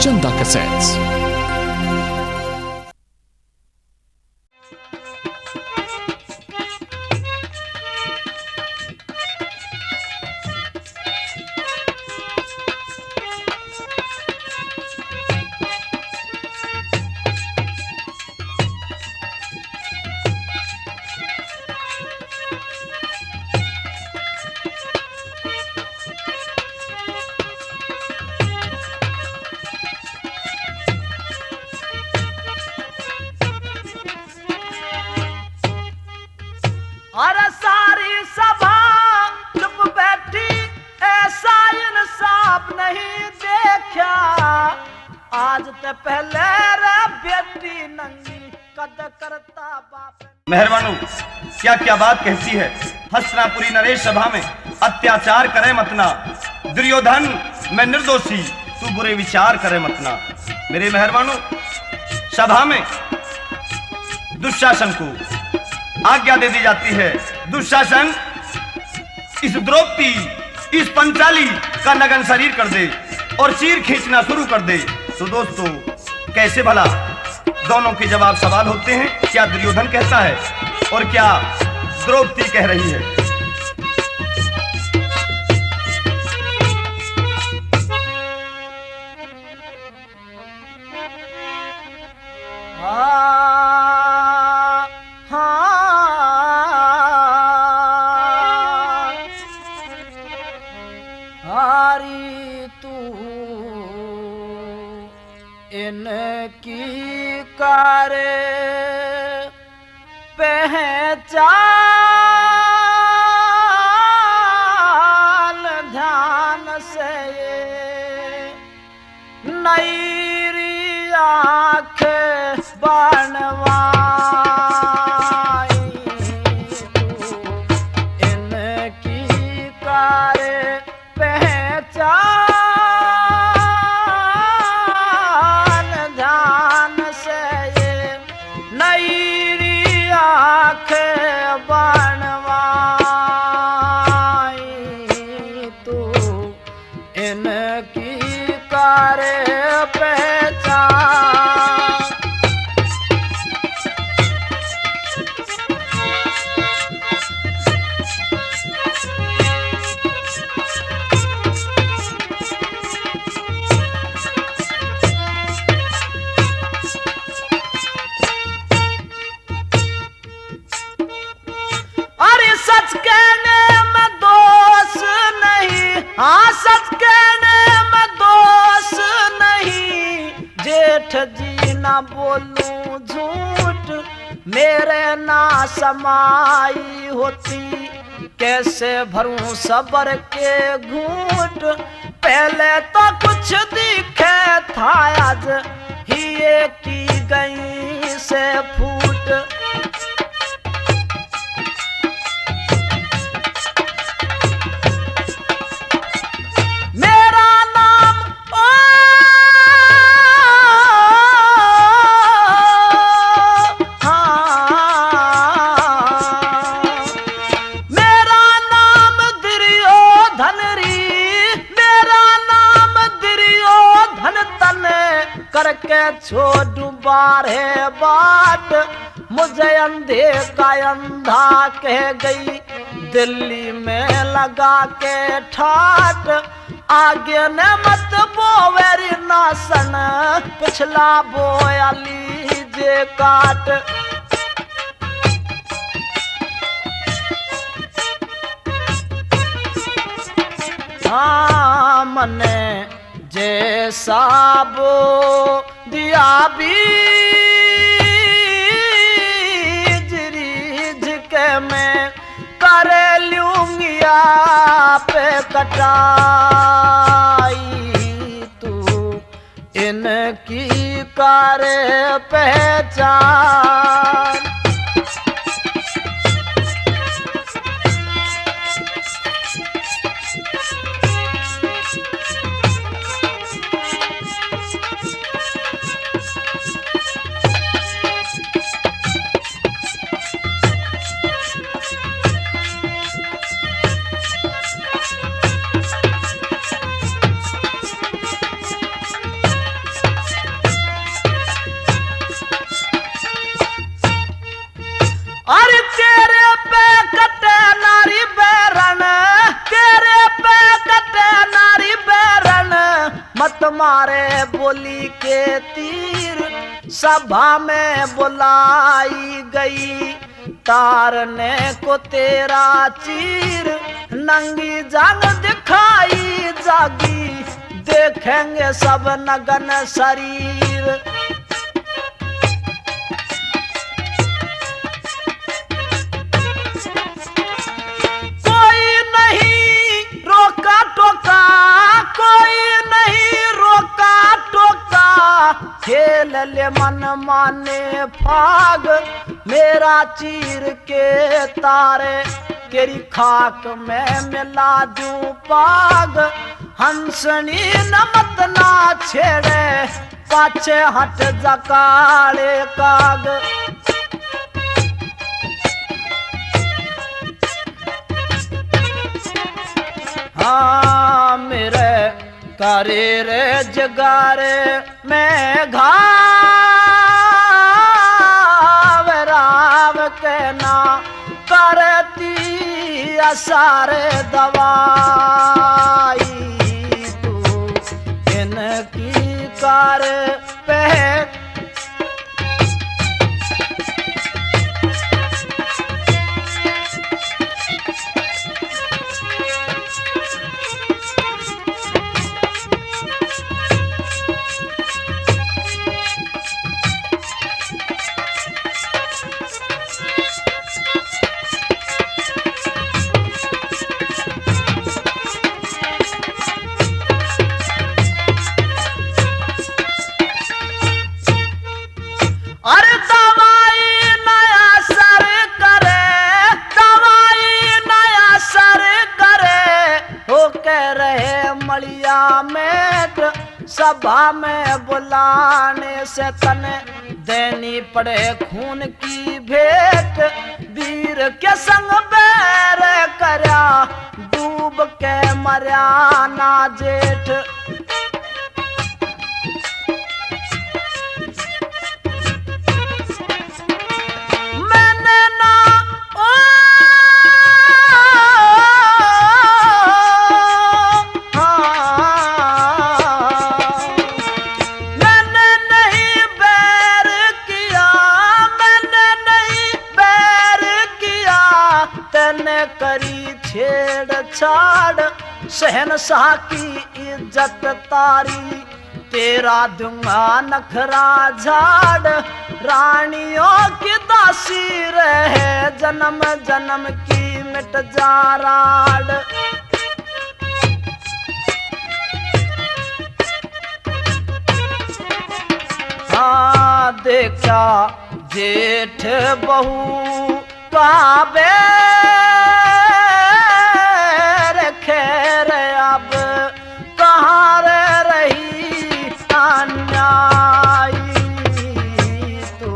चंदा कैसेट्स। अरे सारी सभा चुप बैठी, ऐसा इंसाफ नहीं देखा। आज ते पहले रे बेटी नंगी कद करता बाप। मेहरबानू क्या क्या बात कहती है। हसनापुरी नरेश सभा में अत्याचार करे मतना। दुर्योधन मैं निर्दोषी, तू बुरे विचार करे मतना। मेरे मेहरबानू सभा में दुशासन को आज्ञा दे दी जाती है। दुशासन इस द्रौपदी, इस पंचाली का नग्न शरीर कर दे और चीर खींचना शुरू कर दे। तो दोस्तों कैसे भला दोनों के जवाब सवाल होते हैं। क्या दुर्योधन कहता है और क्या द्रौपदी कह रही है। हारी तू इनकी करे पहचान ध्यान से। नईरी आँख बनवाई तू इनकी करे पहचान ध्यान से। नईरी आँख बनवाई तू इनकी करे पहचान। सच कहने में दोष नहीं, हाँ सच कहने में दोष नहीं। जेठ जी ना बोलूं झूठ, मेरे ना समाई होती। कैसे भरूं सबर के घूंट, पहले तो कुछ दिखे था आज ही की गई से फूट। करके छोड़ू बारह बाट, मुझे अंधे का अंधा कह गई। दिल्ली में लगा के ठाट, आगे ने मत बोवेरी नासन, पिछला बोया लीजे काट। हाँ मने जैसा बो दिया बीज रीझ के मैं कर लूंगी पे कटाई। तू इनकी करे पहचान। बहुत मारे बोली के तीर, सभा में बुलाई गई तारने को तेरा चीर। नंगी जान दिखाई जागी, देखेंगे सब नगन शरीर। कोई नहीं रोका टोका, कोई नहीं रोका टोका, खेल ले मन माने फाग। मेरा चीर के तारे तेरी खाक में मिला दूं पाग। हंसनी नमत ना छेड़े, पाछे हट जा काले काग। हाँ मेरे करे रे जगारे में घाव राव के ना करती सारे दवाई। तू इनकी कर पे सभा में बुलाने से तने देनी पड़े खून की भेंट। वीर के संग बैर करया, डूब के मरया ना जेठ। मैंने ना करी छेड़छाड़, शहनशाह की इज्जत तारी। तेरा दूंगा नखरा झाड़, रानियों की दासी रहे जन्म जन्म की मिट जा राड। हाँ देखा जेठ बहू काबे खैर अब कहाँ रही अन्यायी। तू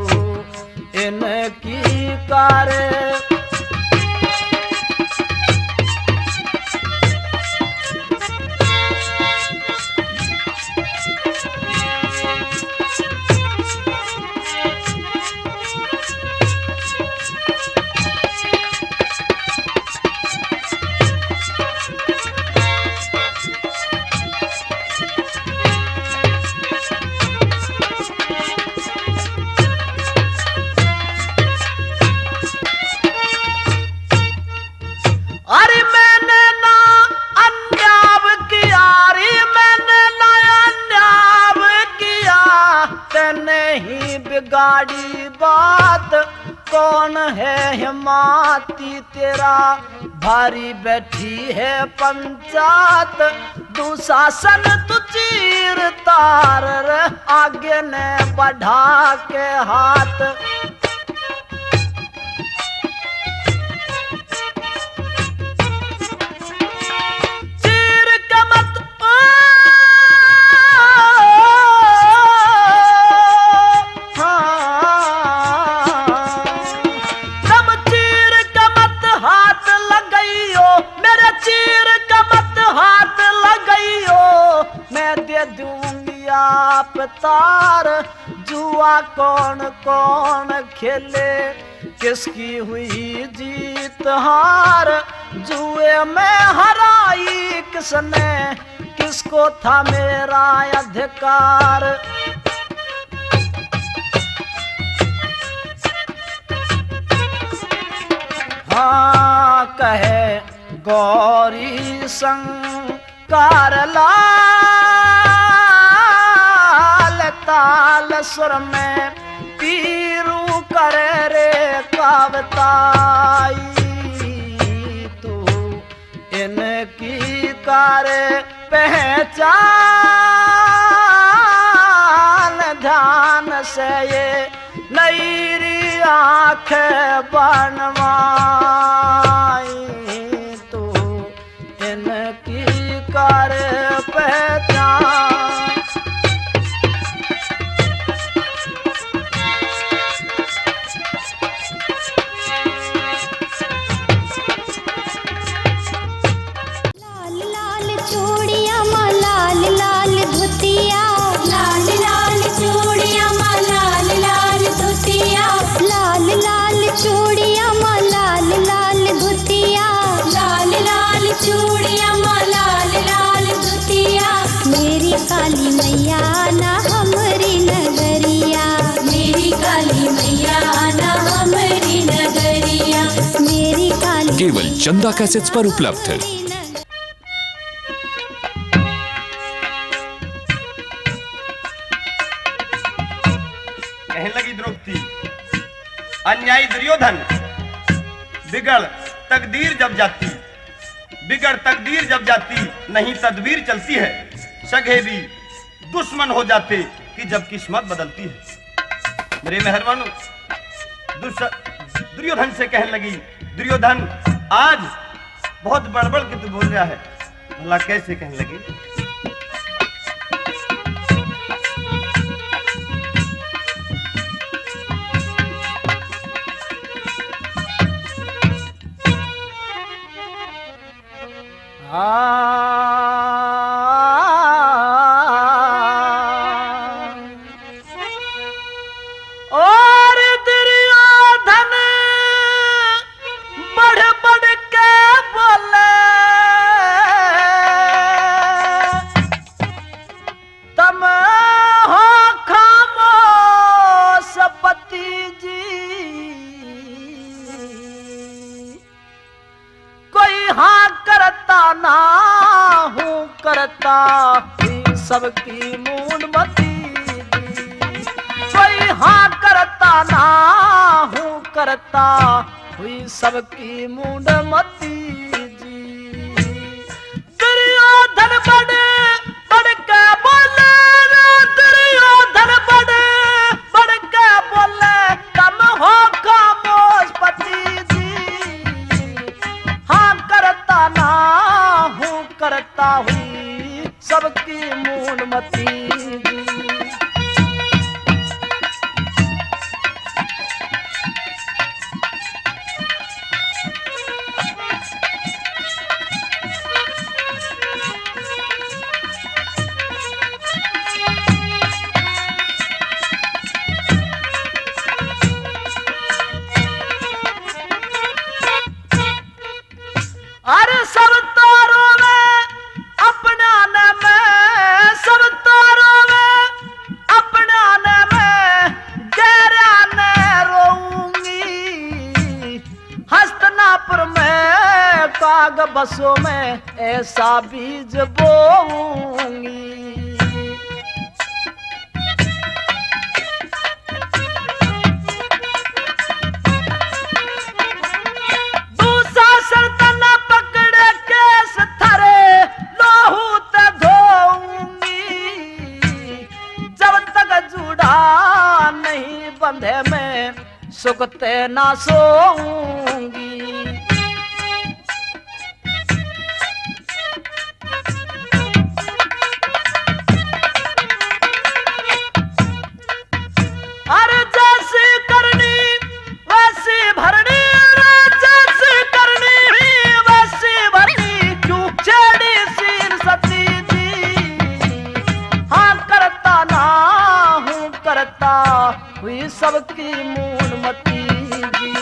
इनकी कर गाड़ी बात। कौन है हिमाती तेरा, भारी बैठी है पंचायत। दुशासन तू चीर तार, आगे ने बढ़ा के हाथ। चीर के मत आप तार। जुआ कौन कौन खेले, किसकी हुई जीत हार। जुए में हराई किसने, किसको था मेरा अधिकार। हाँ कहे गौरी शंकर लाल ताल सुर में पीरू करे रे कवताई। तू इनकी कर पहचान ध्यान से ये नईरी आँख बनवाई। तू इनकी कर पहचान। लाल लाल चूड़िया माँ लाल लाल धोतिया, लाल लाल चूड़िया माँ लाल लाल धोतिया, लाल लाल चूड़िया माँ लाल लाल धोतिया, लाल लाल चूड़िया माँ लाल लाल धोतिया। मेरी काली मैया ना हमारी नगरिया, मेरी काली मैया ना हमारी नगरिया, मेरी काली केवल चंदा कैसेट्स पर उपलब्ध। कहने लगी द्रौपदी, अन्यायी दुर्योधन बिगड़ तकदीर जब जाती नहीं तदबीर चलती है। सगे भी दुश्मन हो जाते कि जब किस्मत बदलती है। मेरे मेहरबानों, दुर्योधन से कहने लगी, दुर्योधन आज बहुत बड़बड़ के तू बोल रहा है। भला कैसे कहने लगी? और दुर्योधन बढ़ बढ़ के बोले, तम हो खामोश पति जी। कोई हाँ करता ना हूँ करता सबकी मूंडमती जी। कोई हाँ करता ना हूँ करता हुई सबकी मूंडमती जी। दुर्योधन बड़े बढ़ के बोले, दुर्योधन बड़े बढ़ के बोले, कम हो खामोश पति जी। हाँ करता ना हूँ करता हुई सबकी मूंडमती जी। अरे सब तारों में अपना न मैं, सब तारों में अपना न मैं, गहरा न रोऊंगी। हस्तनापुर में काग बसों में ऐसा बीज बोऊंगी। बंधे में सुखते ना सोऊंगी। अरे जैसी करनी वैसी भरनी, जैसी करनी वैसी भरनी, क्यों छेड़ी सीन सती जी। हाँ करता ना हूँ करता हुई सबकी मूंडमती जी।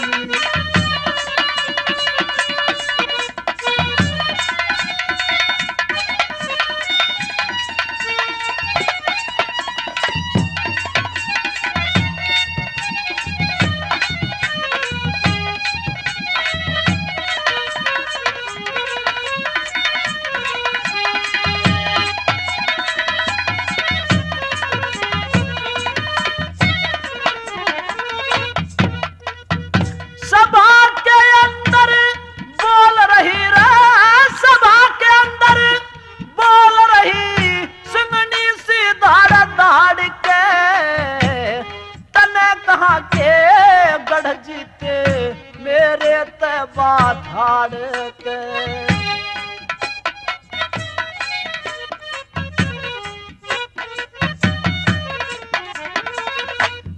झाड़ के।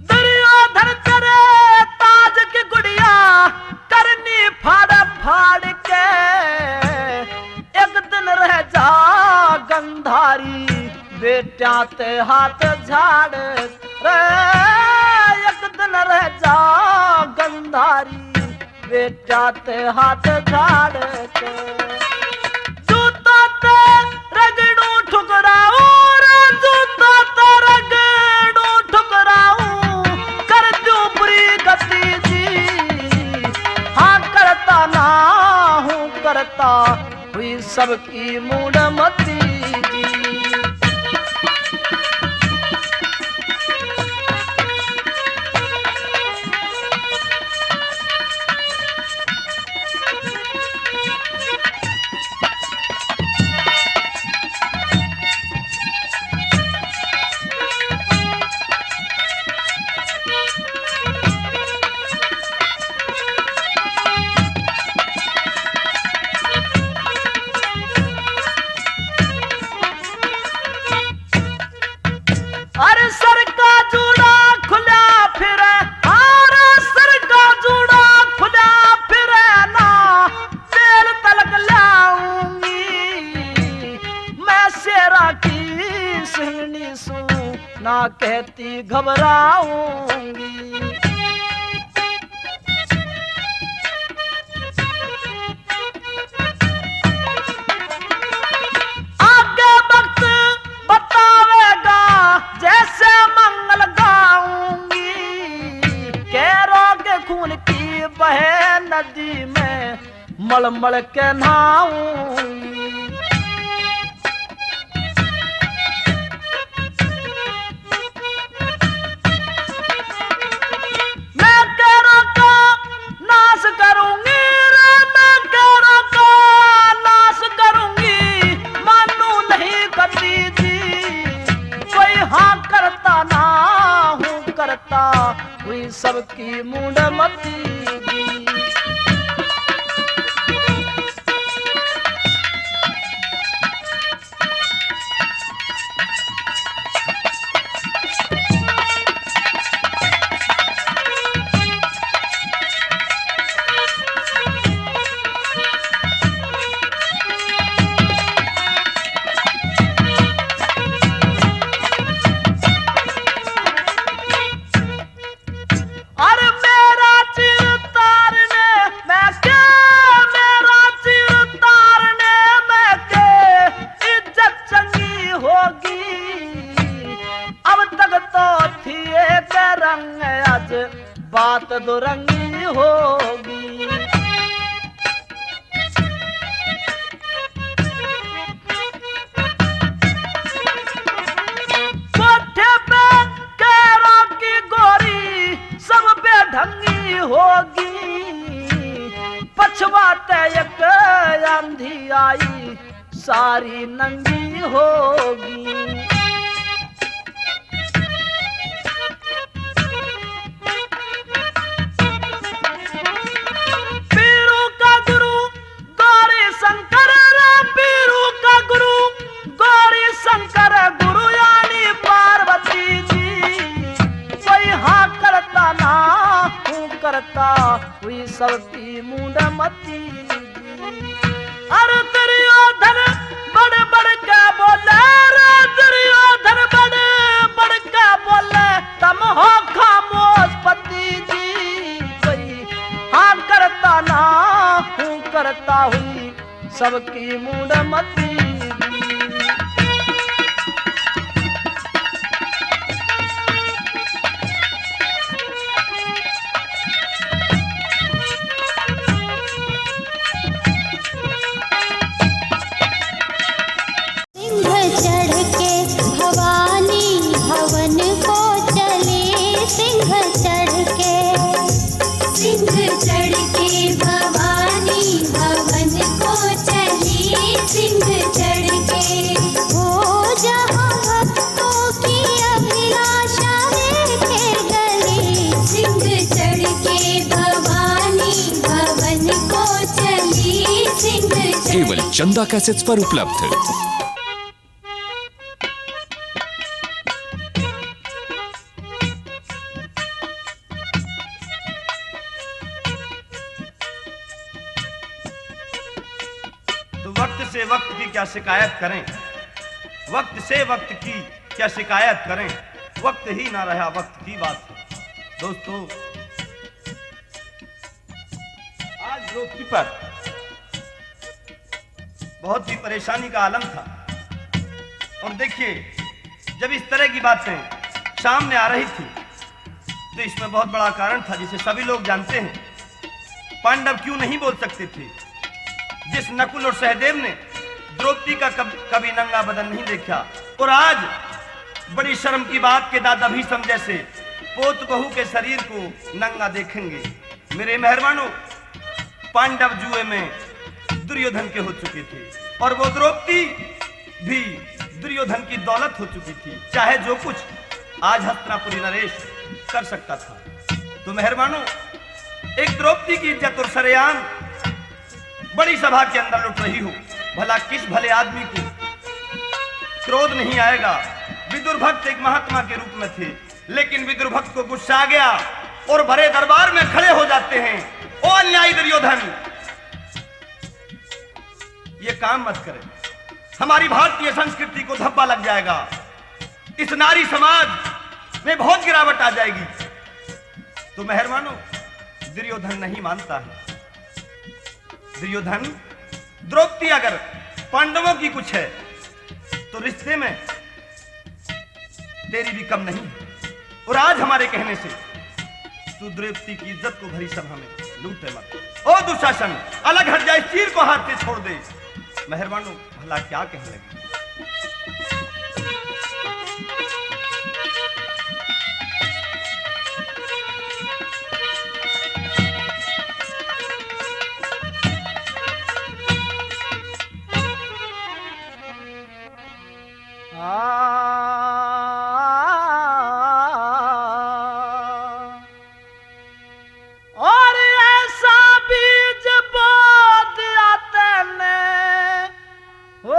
दुर्योधन तेरे ताज की गुड़िया करनी फाड़ फाड़ के। एक दिन रह जा गंधारी बेटा ते हाथ झाड़ रे। एक दिन रह जा गंधारी बेटा ते हाथ झाड़ के। जूता ते रगड़ू ठुकराऊ रे, जूता ते रगड़ू ठुकराऊ, कर दूं बुरी गति जी। हाँ करता ना हूँ करता हुई सबकी मूड मती जी। अरे सर का जूड़ा खुला फिरे, अरे सर का जूड़ा खुला फिरे ना, तेल तलक लाऊंगी मैं शेरा की सिंहनी सू ना कहती घबराऊंगी। आगे वक्त बतावेगा जैसे मंगल गाऊंगी, कैरों के खून की बहे नदी में मलमल के नहाऊंगी। मैं कैरों का नाश करूंगी रे, मैं कैरों का नाश करूंगी, मानू नहीं करती जी। कोई हाँ करता ना हूँ करता हुई सबकी मूड मती जी। अरे मेरा चिर तारने मैं के, मेरा चिर तारने मैं के, इज्जत चंगी होगी। अब तक तो थी एक रंग, आज बात दो रंगी होगी। कोठे पे कैरों की गोरी सब बेढंगी होगी। पछवाते एक आंधी आई सारी नंगी होगी। पीरू का गुरु गौरी शंकर रे, पीरू का गुरु गौरी शंकर, गुरु यानी पार्वती जी। कोई हाँ करता ना हूँ करता हुई सबकी मूड मती जी। अरे दुर्योधन बड़े बड़े क्या बोले रे, दुर्योधन बड़े बड़े क्या बोले, तुम हो खामोश पति जी। कोई हाँ करता ना हूँ करता हुई सबकी मूड मती जी। सिंह चढ़ के भवानी भवन को चले, सिंह चढ़ के, सिंह चढ़ के भवानी भवन को चले, सिंह चंदा कैसेट्स पर उपलब्ध। तो वक्त से वक्त की क्या शिकायत करें, वक्त से वक्त की क्या शिकायत करें, वक्त ही ना रहा वक्त की बात है। दोस्तों, आज द्रौपदी पर बहुत ही परेशानी का आलम था। और देखिए, जब इस तरह की बातें सामने आ रही थी तो इसमें बहुत बड़ा कारण था जिसे सभी लोग जानते हैं। पांडव क्यों नहीं बोल सकते थे? जिस नकुल और सहदेव ने द्रौपदी का कभी नंगा बदन नहीं देखा, और आज बड़ी शर्म की बात के दादा भीष्म जैसे पोत बहू के शरीर को नंगा देखेंगे। मेरे मेहरबानों, पांडव जुए में दुर्योधन के हो चुके थे और वो द्रौपदी भी दुर्योधन की दौलत हो चुकी थी। चाहे जो कुछ आज हस्तिनापुरी नरेश कर सकता था। तो मेहरबानों, एक द्रौपदी की इज्जत और सरेआम बड़ी सभा के अंदर लुट रही हो, भला किस भले आदमी को क्रोध नहीं आएगा? विदुर भक्त एक महात्मा के रूप में थे, लेकिन विदुर भक्त को गुस्सा आ गया और भरे दरबार में खड़े हो जाते हैं। ओ अन्यायी दुर्योधन, ये काम मत करें, हमारी भारतीय संस्कृति को धब्बा लग जाएगा, इस नारी समाज में बहुत गिरावट आ जाएगी। तो मेहरबानों, दुर्योधन नहीं मानता है। दुर्योधन, द्रौपदी अगर पांडवों की कुछ है तो रिश्ते में तेरी भी कम नहीं है। और आज हमारे कहने से तू द्रौपदी की इज्जत को भरी सभा में लूटे मत। ओ दुशासन, अलग हट जाए, तीर को हाथ से छोड़ दे। मेहरबानों, भला क्या कहने लगे? और ऐसा बीज बो दिया तैने, ओ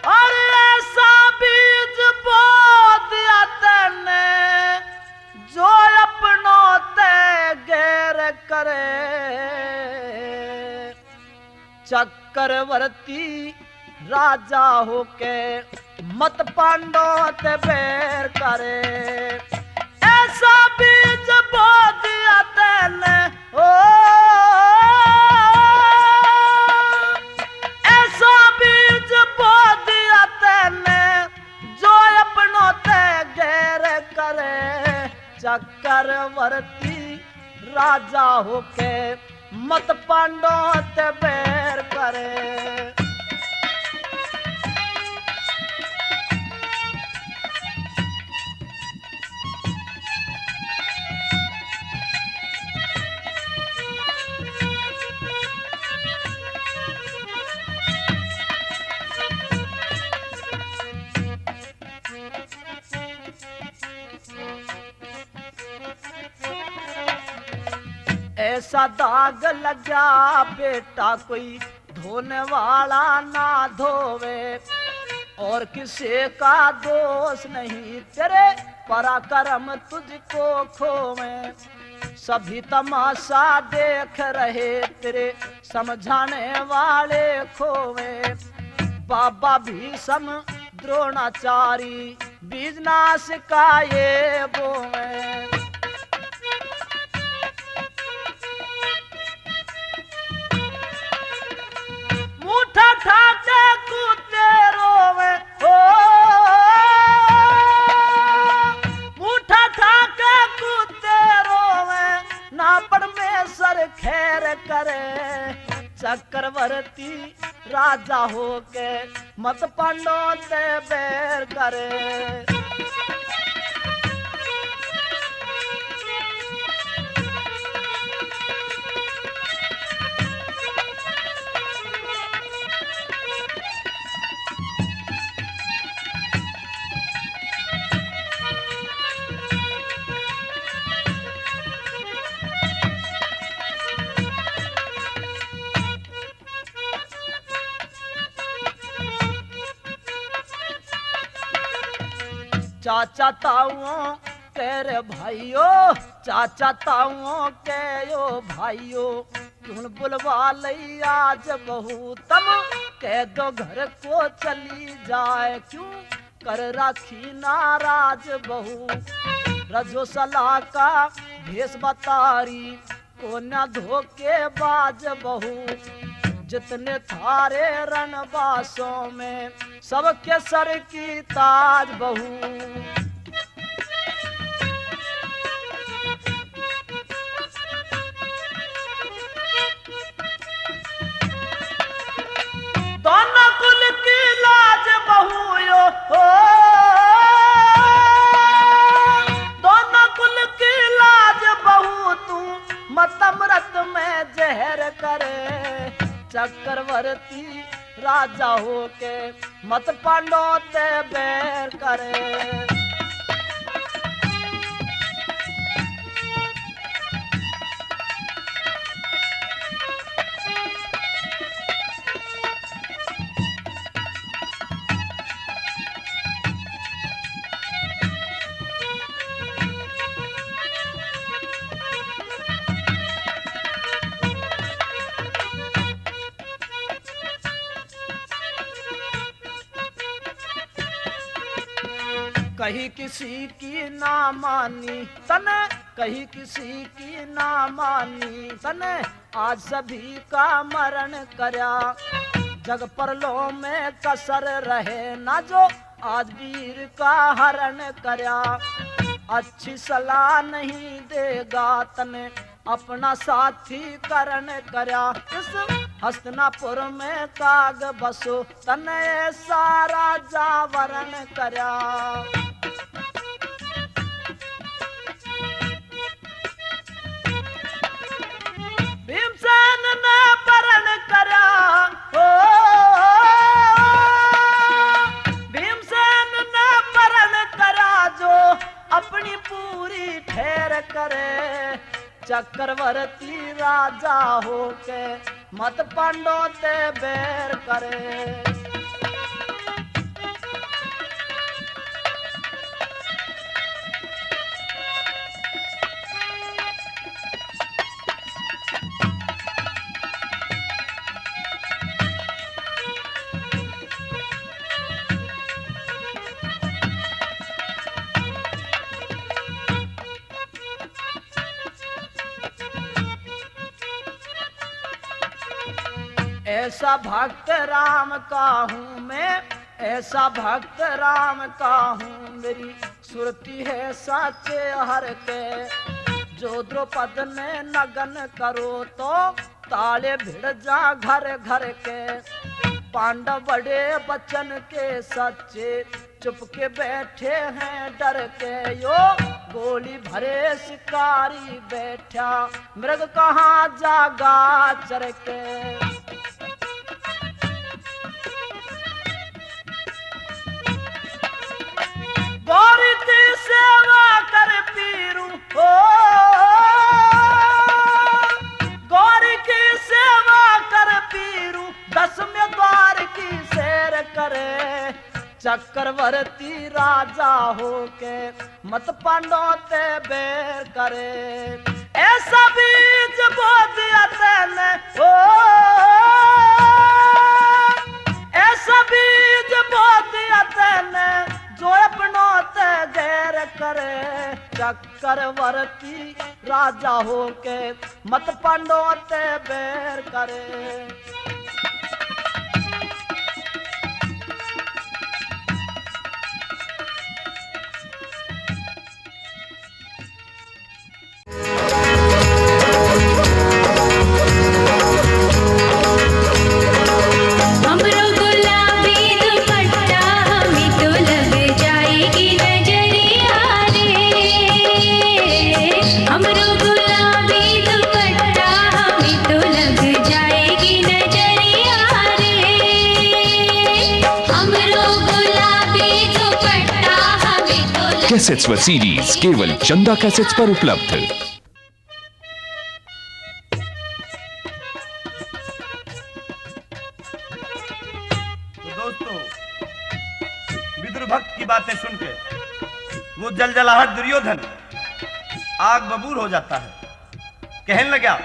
और ऐसा बीज बो दिया तैने जो अपनों ते गैर करे। चक्रवर्ती राजा होके मत पांडव ते बैर करे। ऐसा बीज बो दिया तैने, ओ ऐसा बीज बो दिया तैने जो अपनों ते गैर करे। चक्रवर्ती राजा होके मत पांडव ते बैर करे। ऐसा दाग लगा बेटा कोई धोने वाला ना धोवे, और किसी का दोष नहीं तेरे पराक्रम तुझको खोवे। सभी तमाशा देख रहे तेरे समझाने वाले खोवे। बाबा भीष्म द्रोणाचारी बीज नाश का ये बोवे। मुठा ठाके कूदे रोवे, ओ मुठा ठाके कूदे रोवे, ना परमेश्वर खैर करे। चक्रवर्ती राजा होके मत पांडव ते बैर करे। चाचा ताऊओं तेरे भाइयों, चाचा ताऊओं के यो भाइयों, तुम बुलवा लई आज बहू तम, कह दो घर को चली जाए, क्यों कर राखी नाराज बहू। रजो सलाह का भेष बतारी, कोन्या धोखे बाज बहू, जितने थारे रणवासों में सबके सर की ताज बहू। दोनों कुल की लाज बहू यो हो, दोनों कुल की लाज बहू तू मतमरत में जहर करे, चक्रवर्ती राजा होके मत पांडव ते बैर करे। कहीं किसी की ना मानी तने, कहीं किसी की ना मानी तने, आज सभी का मरण करया, जग परलो में कसर रहे ना जो, आज वीर का हरण करया। अच्छी सलाह नहीं देगा तने, अपना साथी करण करया, इस हस्तिनापुर में काग बसो तने, सारा जावरण करया। भीमसेन ने परण करया हो, भीमसेन ने परण करा जो अपनी पूरी ठहर करे, चक्रवर्ती राजा होके मत पांडव ते बैर करे। ऐसा भक्त राम का हूँ मैं, ऐसा भक्त राम का हूँ, मेरी सुरती है साचे हर के, जो द्रौपद ने नगन करो तो ताले भिड़ जा घर घर के। पांडव बड़े बचन के सच्चे, चुप के बैठे हैं डर के, यो गोली भरे शिकारी बैठा, मृग कहाँ जागा चर के। गौरी की सेवा कर पीरू हो, गौरी की सेवा कर पीरू, दसवें द्वार की सैर करे, चक्रवर्ती राजा होके मत पांडव ते बैर करे। ऐसा बीज बो दिया तैने हो, ऐसा बीज बो दिया तैने, जो अपनों ते गैर करे, चक्रवर्ती राजा होके मत पांडव ते बैर करे। कैसेट्स व सीडीज केवल चंदा कैसेट्स पर उपलब्ध। तो दोस्तों, विदुर भक्त की बातें सुनकर वो जलजलाहट दुर्योधन आग बबूर हो जाता है। कहने लगा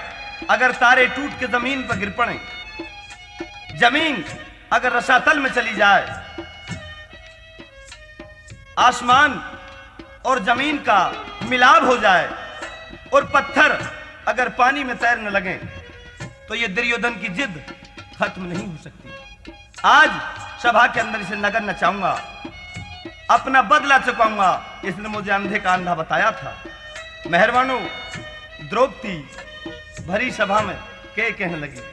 अगर तारे टूट के जमीन पर गिर पड़े, जमीन अगर रसातल में चली जाए, आसमान और जमीन का मिलाप हो जाए और पत्थर अगर पानी में तैरने लगे, तो ये दुर्योधन की जिद खत्म नहीं हो सकती। आज सभा के अंदर इसे नगर नचाऊंगा, अपना बदला चुकाऊंगा। इसने मुझे अंधे का अंधा बताया था। मेहरबानो, द्रौपदी भरी सभा में के कहने लगी,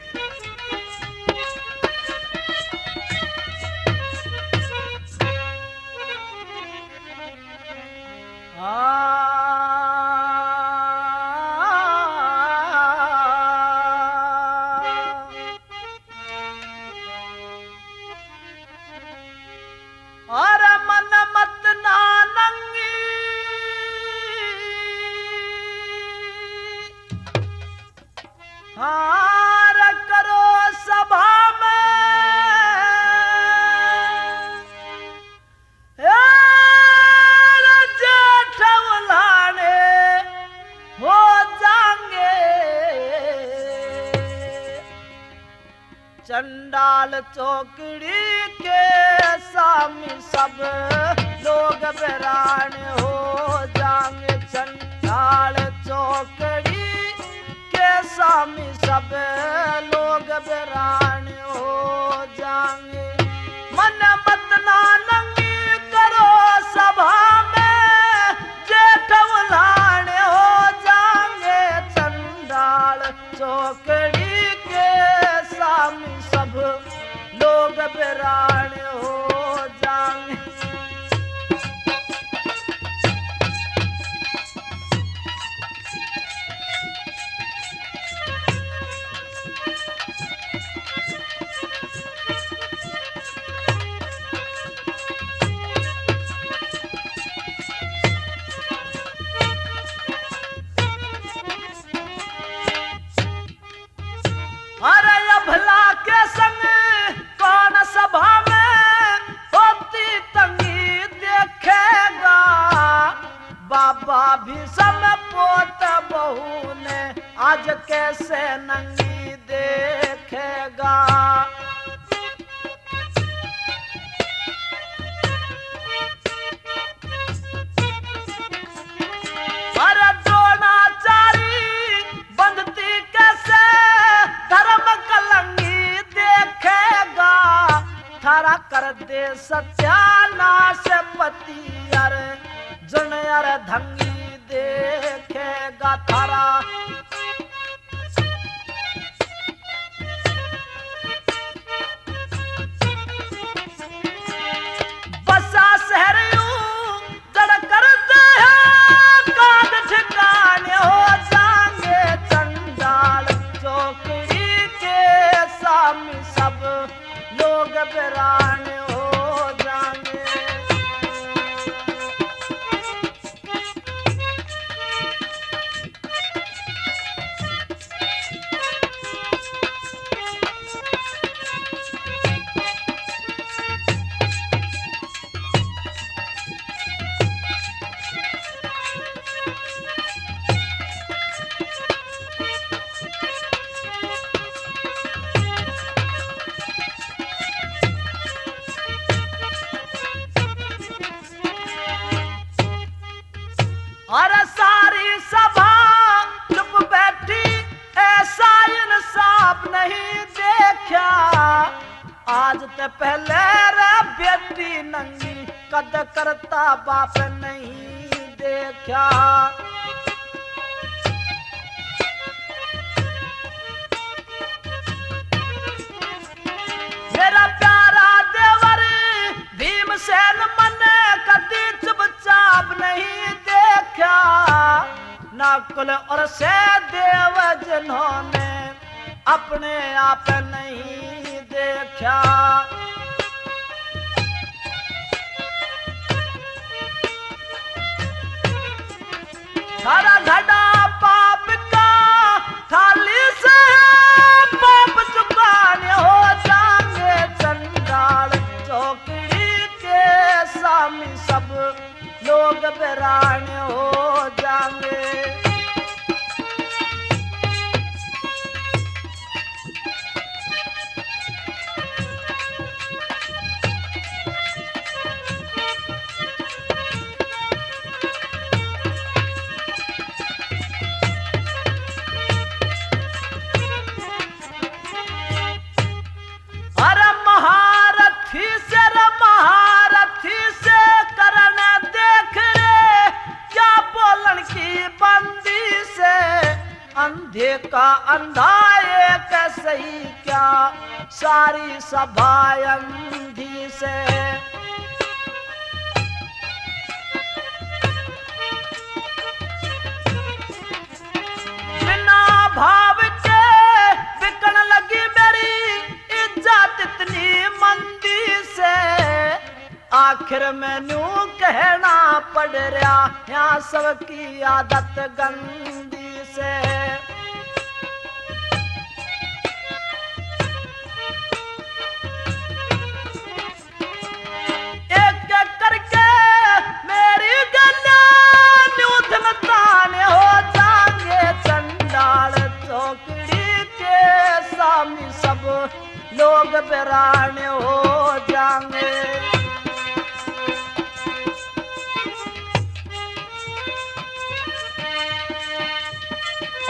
और मन मत नानंगी हार करो सभा में, जेठ उलाने हो जाएंगे, चंडाल चौकड़ी के सामी सब लोग बैरान हो जाएंगे, चंडाल चौकड़ी के सामी सब लोग बैरान हो जाएंगे। मन मत नानंगी करो सभा में, जेठ उलाने हो जाएंगे, चंडाल चौकड़ी के सामी सब लोग बैरान हो जाएंगे। अरे अभला के संग कौन सभा में होती तंगी देखेगा, बाबा भी सब पोत बहू ने आज कैसे नंगी देखेगा। अरे द्रोणाचारी बंधती कैसे धर्म कलंगी देखेगा, थारा कर दे सत्यानाश पति अरे जन अरे धंगी देखेगा थारा। बसा शहरियों जड़ कर दे काट ठिकाने हो जाएंगे, चंडाल चौकड़ी के सामी सब लोग बैरान हो जाएंगे। और सारी सभा चुप बैठी, ऐसा इंसाफ नहीं देखा, आज ते पहले रे बेटी नंगी कद करता बाप नहीं देखा। मेरा प्यारा देवर भीमसेन मन कदी चुपचाप नहीं देखा, नकुल और सहदेव जिन्होंने अपने आप नहीं देखा। सारा घड़ा पाप का थाली से पाप चुकाने हो जाएंगे, चंडाल चौकड़ी के सामी सब लोग लोग वीरान हो जाएंगे। अरे महारथी से करने देख रे, क्या बोलन की बंदी से, अंधे का अंधा एक सही क्या, सारी सभा अंधी से। बिना भाव के बिकन लगी मेरी इज्जत इतनी मंदी से, आखिर मैनू कहना पड़ रहा यहाँ सबकी आदत गंदी से। एक एक करके मेरी गला न्यूधन ताने हो जाएंगे, चंडाल चौकड़ी के सामने सब लोग वीरान हो जाएंगे।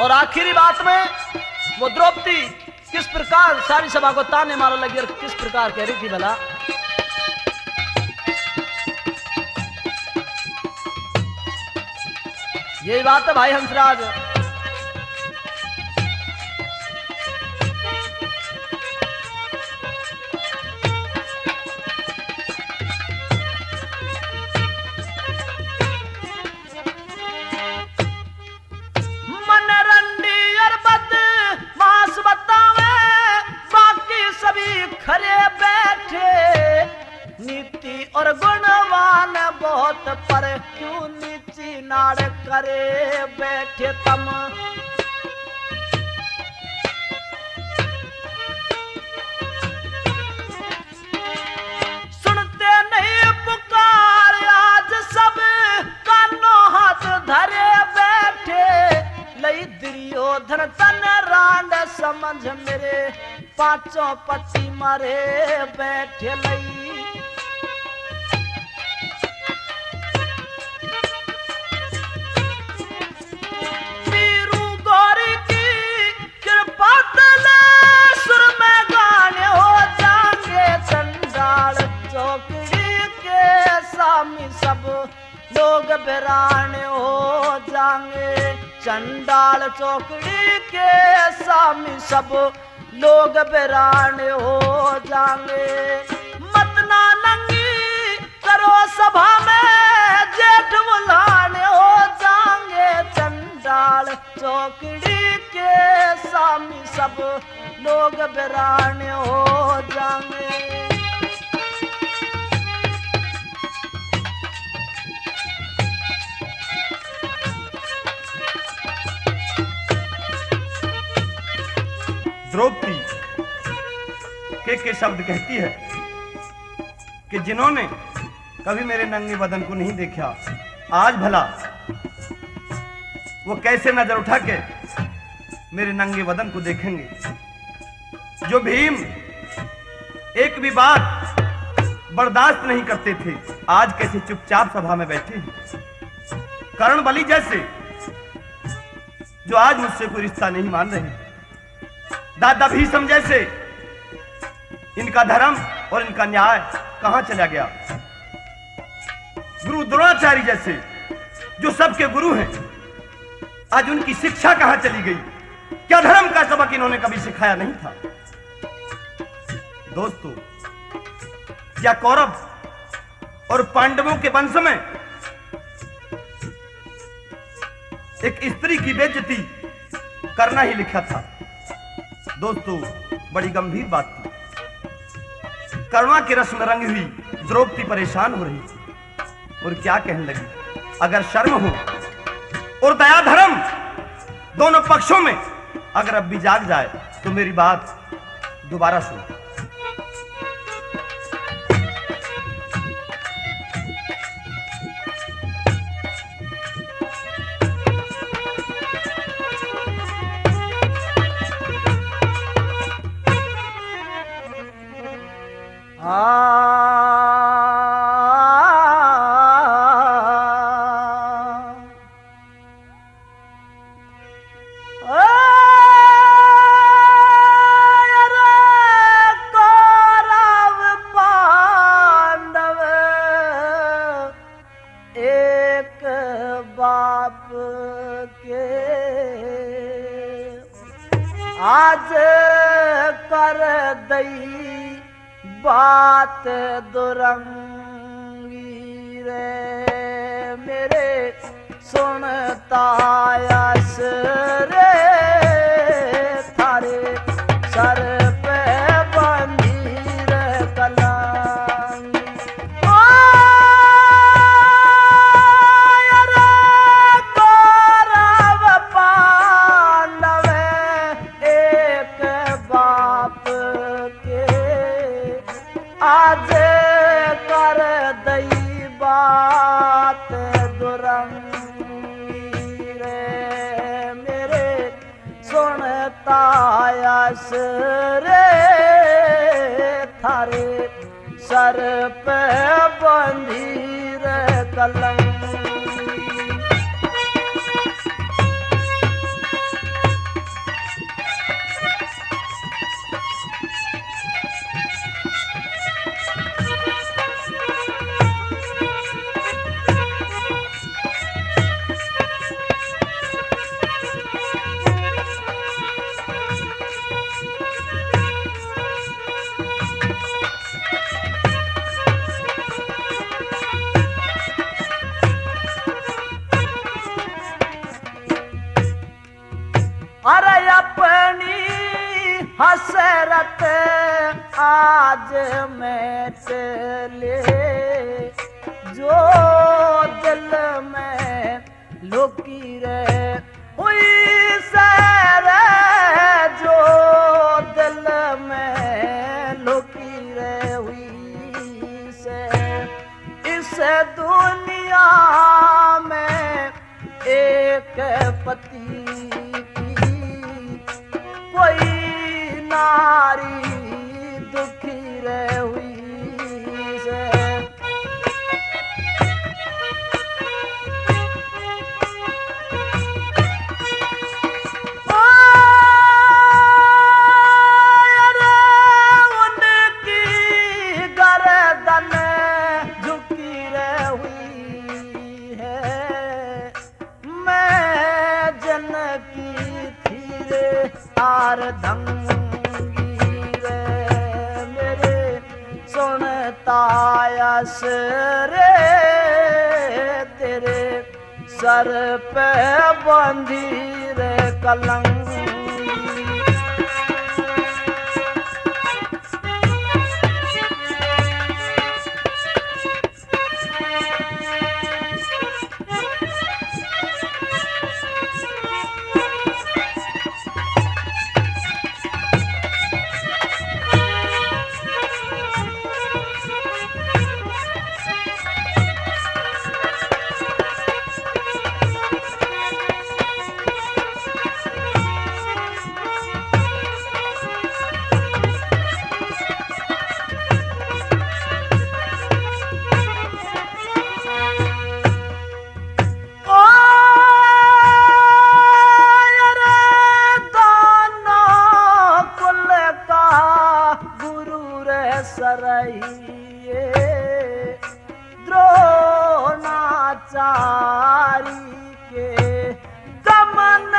और आखिरी बात में वो द्रौपदी किस प्रकार सारी सभा को ताने मारने लगी और किस प्रकार कह रही थी भला। यही बात है भाई हंसराज। खरे बैठे नीति और गुणवान बहुत, पर क्यों नीची नाड़ करे बैठे तम। सुनते नहीं पुकार आज सब, कानों हाथ धरे बैठे, लई दुर्योधन तन रांड समझ मेरे, पांचों पट्टी मारे बैठे लई। वीरू गौरी की कृपा तले सुर में गाने हो जाएंगे, चंडाल चौकड़ी के सामने सब लोग वीरान हो जाएंगे। चंडाल चौकड़ी के सामने सब लोग वीरान हो जाएंगे। मत ना नंगी करो सभा में, जेठ बुलाने हो जाएंगे, चंडाल चौकड़ी के सामने सब लोग वीरान हो जाएंगे। द्रौपदी के शब्द कहती है कि जिन्होंने कभी मेरे नंगे बदन को नहीं देखा, आज भला वो कैसे नजर उठा के मेरे नंगे बदन को देखेंगे। जो भीम एक भी बात बर्दाश्त नहीं करते थे, आज कैसे चुपचाप सभा में बैठे हैं। कर्ण बलि जैसे जो आज मुझसे कोई रिश्ता नहीं मान रहे, दादा भीष्म जैसे इनका धर्म और इनका न्याय कहां चला गया। गुरु द्रोणाचार्य जैसे जो सबके गुरु हैं, आज उनकी शिक्षा कहां चली गई। क्या धर्म का सबक इन्होंने कभी सिखाया नहीं था। दोस्तों, क्या कौरव और पांडवों के वंश में एक स्त्री की बेइज्जती करना ही लिखा था। दोस्तों, बड़ी गंभीर बात थी। करुणा के रस में रंगी हुई द्रौपदी परेशान हो रही और क्या कहने लगी, अगर शर्म हो और दया धर्म दोनों पक्षों में अगर अब भी जाग जाए तो मेरी बात दोबारा सुन। कौरव पांडव एक बाप के आज कर दई बात दुरंगी रे मेरे सुनता यस रे थारे सर पे बंधी रे कलांगी कौरव पांडव एक बाप के आज कर दई बात दुरंगी रे मेरे सुनता यस रे थारे सर पे बंधी रे कलंगी अरे अपनी हसरत आज मिट ले जो दिल में लुकी रे हुई सैर जो दिल में लुकी रे हुई से इस दुनिया में एक पति कोई नारी दुखी रे हुई से उनकी गर्दन झुकी रे हुई है मैं जनकी थी रे आर धंगी रे मेरे सुनता यस रे तेरे सर पे बंधी रे कलंगी सरहिए द्रोणाचारी के गमन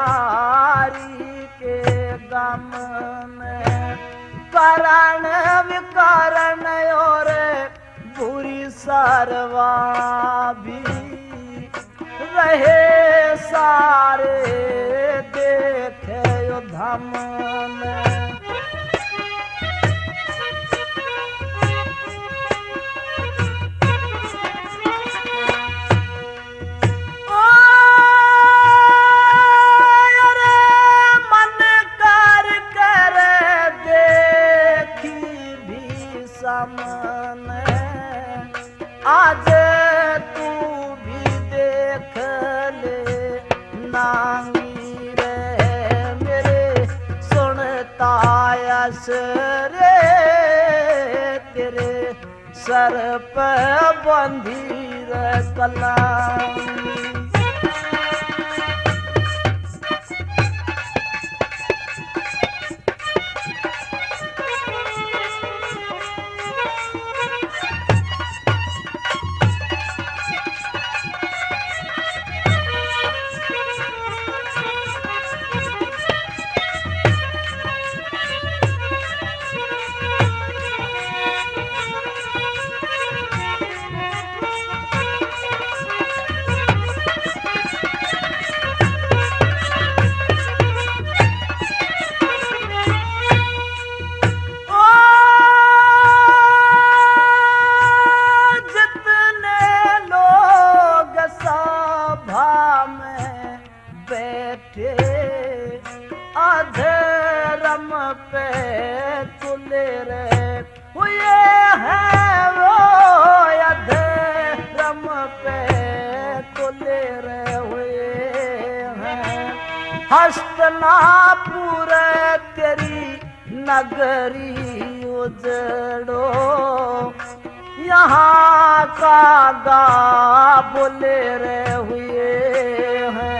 द्रोणाचारी के गमन करण विकरण और बुरी सरवा भी रहे सारे देखे धम में मन कर कर देखी भी सामने आज तू भी देख ले नांगी रे मेरे सुन तायस रे तेरे सर पे बंधी रे कलम। अधर्म पे तुले रे हुए हैं वो अधर्म पे तुले रे हुए हैं। हस्तनापुर तेरी नगरी उजड़ो यहाँ का गा बोले रे हुए हैं।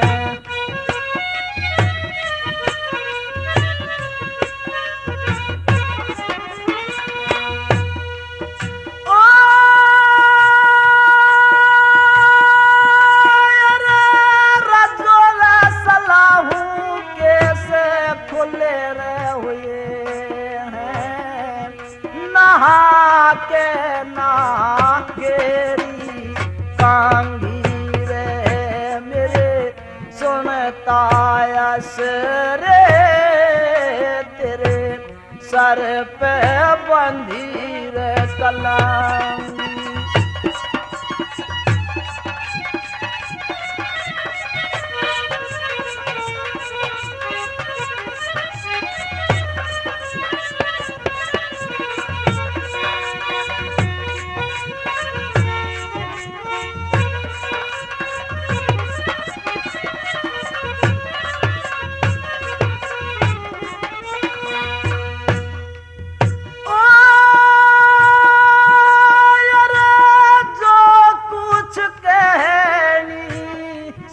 के ना गेरी कांगी रे मेरे सुनता यस रे तेरे सर पे बंधी रे कलम।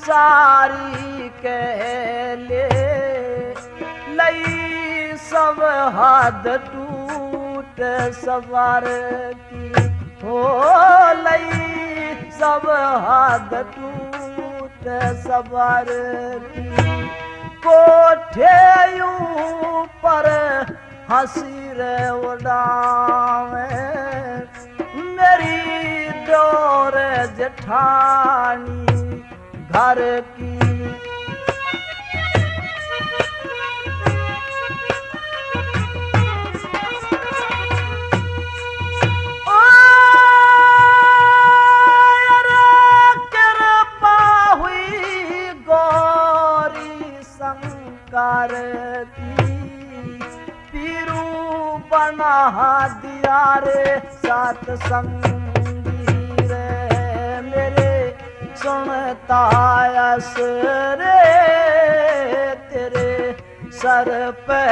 सारी कह ले लई सब हाथ टूट सवार की हो लई सब हाथ टूट सवार की। कोठे ऊपर हंसी रे उड़ावे मेरी डोर जेठानी घर की। ओ कृपा हुई गौरी शंकर की पीरू बना दिया रे सात संगी रे मेरे सुनता यस रे तेरे सर पे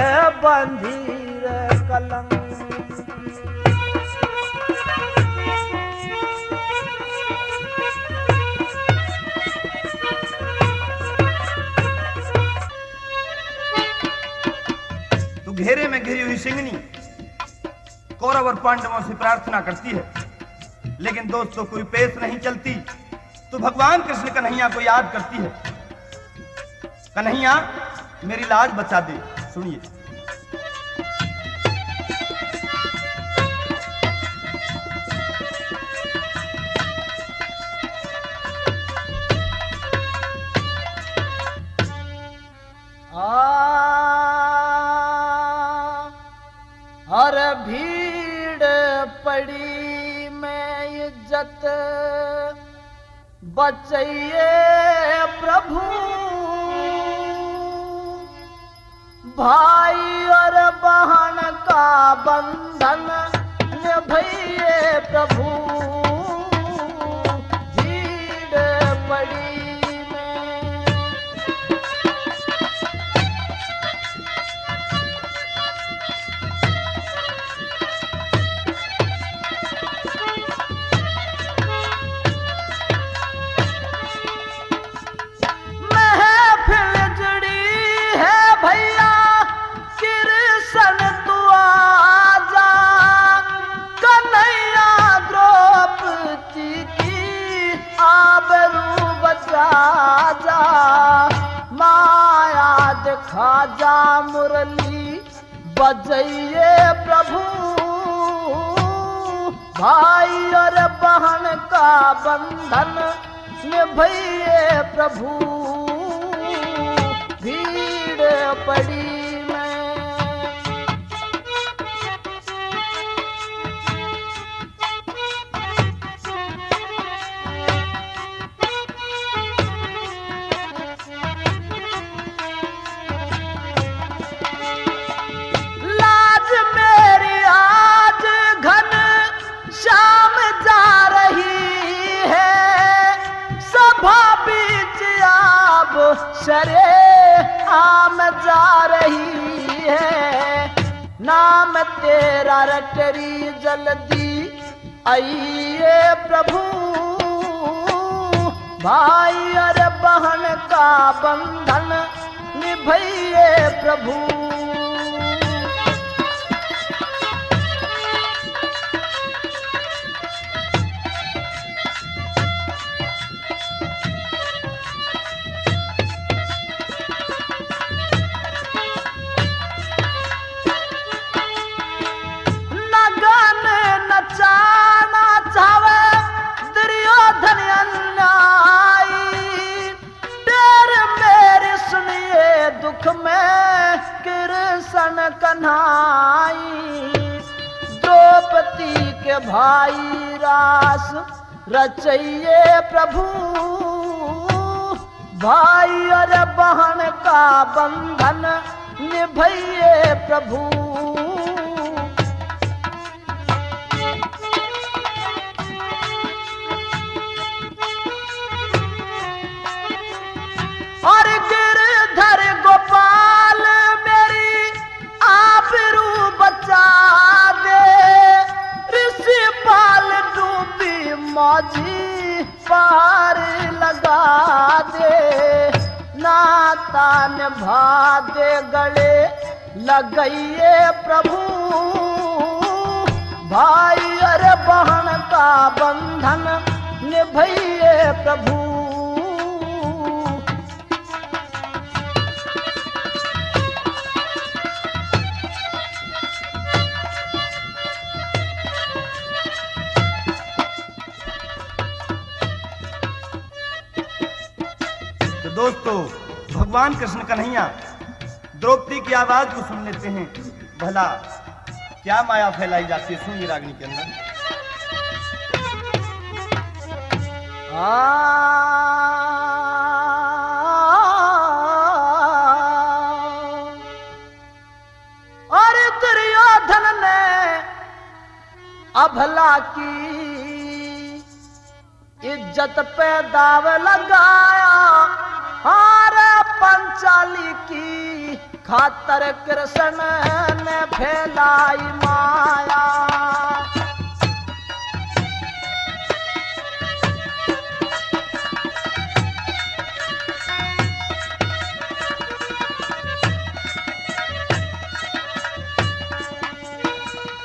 बंधी रे कलम। तो घेरे में घिरी हुई सिंगनी कौरव और पांडवों से प्रार्थना करती है, लेकिन दोस्तों कोई पेश नहीं चलती। तो भगवान कृष्ण कन्हैया को याद करती है, कन्हैया मेरी लाज बचा दे। सुनिए। हर भीड़ पड़ी में इज्जत बचइए प्रभु भाई और बहन का बंधन निभाइए प्रभु। भीड़ पड़ी में कृष्ण तू आजा, कन्हैया द्रौपदी की आबरू बचा जा, माया दिखा जा मुरली बजइए प्रभु, भाई और बहन का बंधन निभइए प्रभु, भीड़ पड़ी मैं। लाज मेरी आज घन शाम जा रही है, सभा बीच आब शरे आम जा रही है, नाम तेरा रटरी जल्दी आइए प्रभु, भाई और बहन का बंधन निभइए प्रभु। नगन नचाना चावे दुर्योधन अन्यायी, डेर मेरी सुनिए दुख में कृष्ण कन्हाई, द्रौपदी के भाई रास रचइए प्रभु, भाई और बहन का बंधन निभइए प्रभु। और गिरधर गोपाल मेरी आबरू बचा दे, ऋषिपाल डूबी मौजी पार लगा दे, नाता निभा दे गले लगइए प्रभु, भाई और बहन का बंधन निभइए प्रभु। तो दोस्तों, भगवान कृष्ण कन्हैया द्रौपदी की आवाज को सुन लेते हैं, भला क्या माया फैलाई जाती है। सुनिए रागनी के अंदर। और दुर्योधन ने अभला की इज्जत पे दाव लगाया, हार पंचाली की खातर कृष्ण ने फैलाई माया।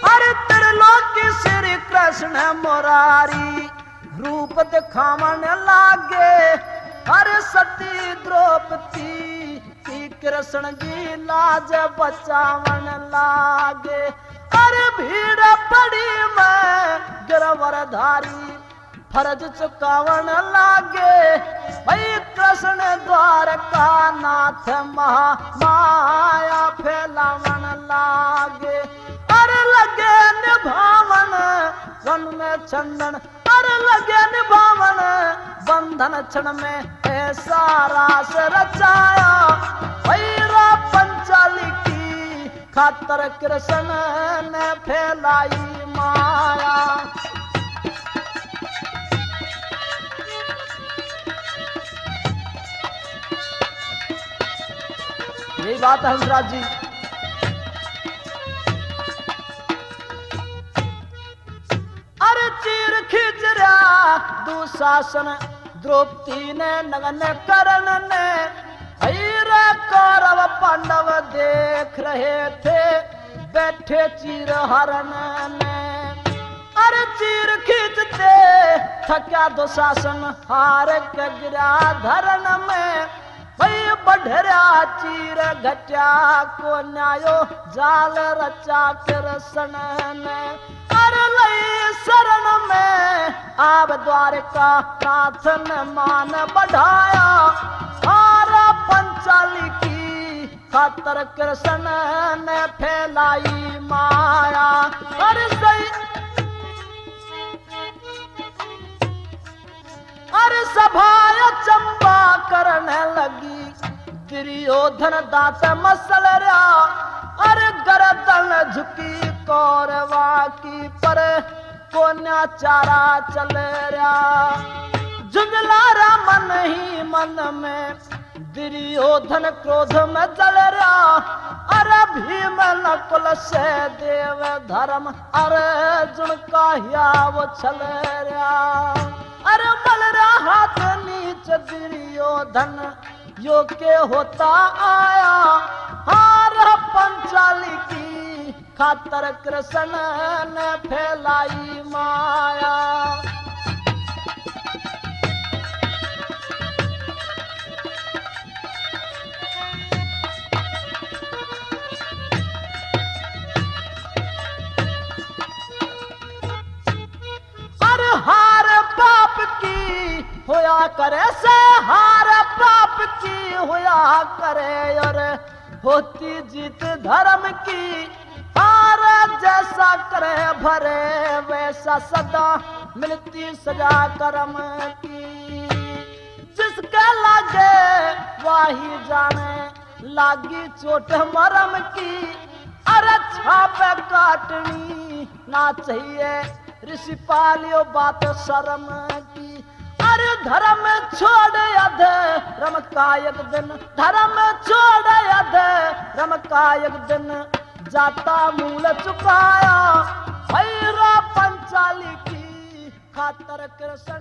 अरे त्रिलोकी श्री कृष्ण मुरारी रूप दिखावन लागे, अरे सती द्रौपदी की कृष्ण जी लाज बचावन लागे। अरे भीड़ पड़ी मैं गिरवरधारी फर्ज चुकावन लागे, भाई कृष्ण द्वारका नाथ माया फैलावन लागे। अरे लगे निभावन वन में चंदन, अरे लगे निभावन बंधन क्षण में ऐसा रास रचाया, भैरा पंचाली की खातर कृष्ण ने फैलाई माया। यही बात है हंसराज जी। अरे चीर खींच रहा दुशासन द्रौपदी ने नगन कर्ण ने, कौरव पांडव देख रहे थे बैठे चीर हरण में, अरे चीर खींचते थका दुशासन हार के गिरा धरण में। भई बढ़िया चीर घटिया को न्यायो जाल रचा कृष्ण ने, अरे लई शरण में आब द्वारका नाथ ने मान बढ़ाया। हार पंचाली की खातर कृष्ण ने फैलाई माया। अरे सही अरे सभाया चंबा करने लगी, दुर्योधन दांत मसल रहा। अरे गर्दन झुकी कौरवा की पर कोन्या चारा चल रहा। जुगलारा मन ही मन में दुर्योधन क्रोध में जल रहा। अरे भीम नकुल से देव धर्म अर्जुन का हिया वो चल रहा। अरे मल रहा हाथ नीच दुर्योधन यो के होता आया। हार पंचाली की खातर कृष्ण ने फैलाई माया। अरे हार पाप की होया करे से, हार पाप की होया करे और होती जीत धर्म की। हार जैसा करे भरे वैसा सदा मिलती सजा कर्म की। जिसके लागे वही जाने लागी चोट मरम की। अरे छापे काटनी ना चाहिए ऋषि पालियो बात शर्म की। अरे धर्म छोड़ अधर्म का एक दिन, धर्म छोड़ अधर्म का एक दिन जाता मूल चुकाया। भैरव पंचाली की खातर कृष्ण